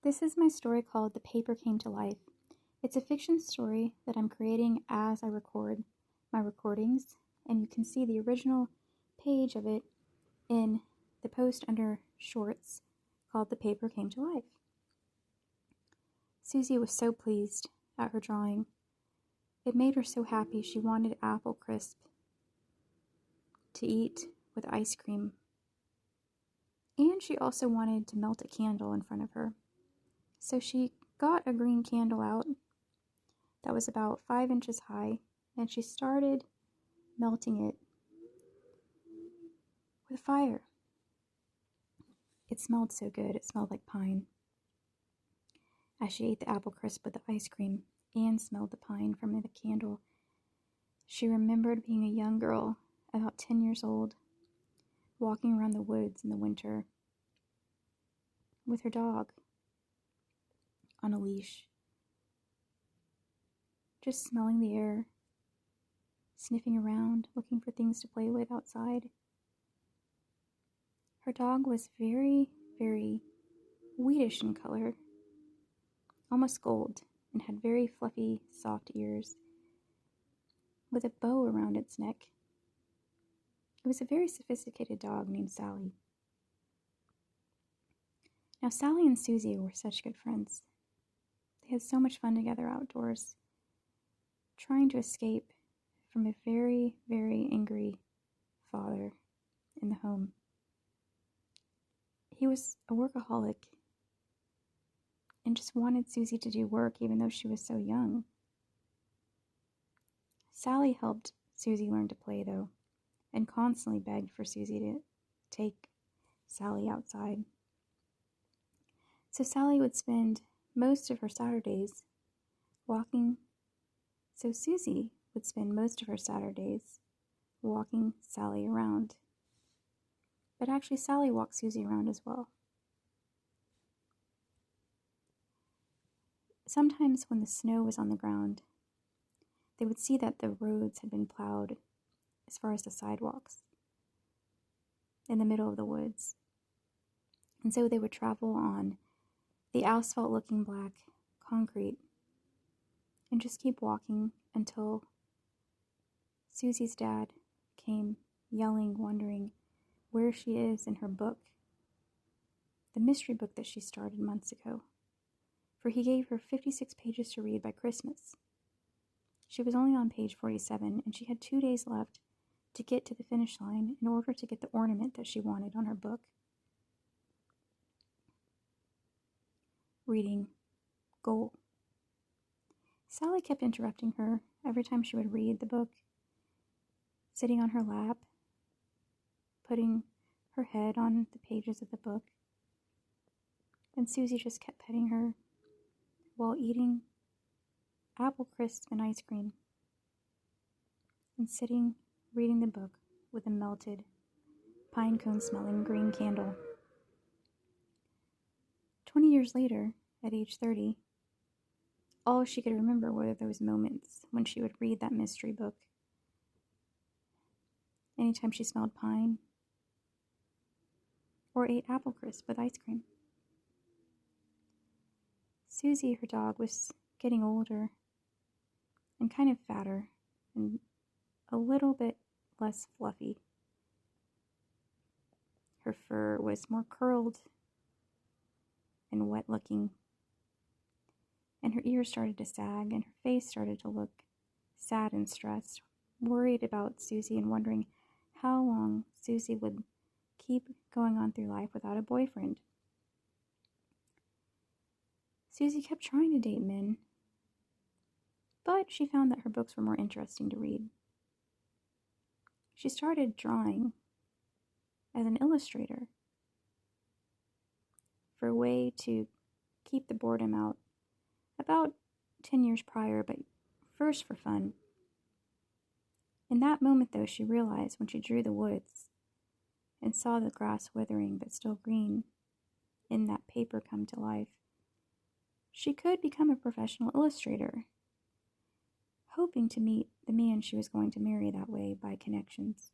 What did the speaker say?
This is my story called The Paper Came to Life. It's a fiction story that I'm creating as I record my recordings, and you can see the original page of it in the post under shorts called The Paper Came to Life. Susie was so pleased at her drawing. It made her so happy she wanted apple crisp to eat with ice cream. And she also wanted to melt a candle in front of her. So she got a green candle out that was about 5 inches high, and she started melting it with fire. It smelled so good, it smelled like pine. As she ate the apple crisp with the ice cream and smelled the pine from the candle, she remembered being a young girl, about 10 years old, walking around the woods in the winter with her dog on a leash, just smelling the air, sniffing around, looking for things to play with outside. Her dog was very, very wheatish in color, almost gold, and had very fluffy, soft ears with a bow around its neck. It was a very sophisticated dog named Sally. Now, Sally and Susie were such good friends. They had so much fun together outdoors, trying to escape from a very, very angry father in the home. He was a workaholic and just wanted Susie to do work even though she was so young. Sally helped Susie learn to play, though, and constantly begged for Susie to take Sally outside. So Sally would spend most of her Saturdays walking. So Susie would spend most of her Saturdays walking Sally around. But actually, Sally walked Susie around as well. Sometimes when the snow was on the ground, they would see that the roads had been plowed as far as the sidewalks in the middle of the woods. And so they would travel on the asphalt-looking black concrete and just keep walking until Susie's dad came yelling, wondering where she is in her book, the mystery book that she started months ago, for he gave her 56 pages to read by Christmas. She was only on page 47, and she had 2 days left to get to the finish line in order to get the ornament that she wanted on her book. Reading goal. Sally kept interrupting her every time she would read the book, sitting on her lap, putting her head on the pages of the book, and Susie just kept petting her while eating apple crisp and ice cream and sitting reading the book with a melted pine cone smelling green candle. 20 years later, at age 30, all she could remember were those moments when she would read that mystery book. Anytime she smelled pine or ate apple crisp with ice cream. Susie, her dog, was getting older and kind of fatter and a little bit less fluffy. Her fur was more curled and wet looking, and her ears started to sag, and her face started to look sad and stressed, worried about Susie and wondering how long Susie would keep going on through life without a boyfriend. Susie kept trying to date men, but she found that her books were more interesting to read. She started drawing as an illustrator for a way to keep the boredom out about 10 years prior, but first for fun. In that moment, though, she realized when she drew the woods and saw the grass withering but still green in that paper come to life, she could become a professional illustrator, hoping to meet the man she was going to marry that way by connections.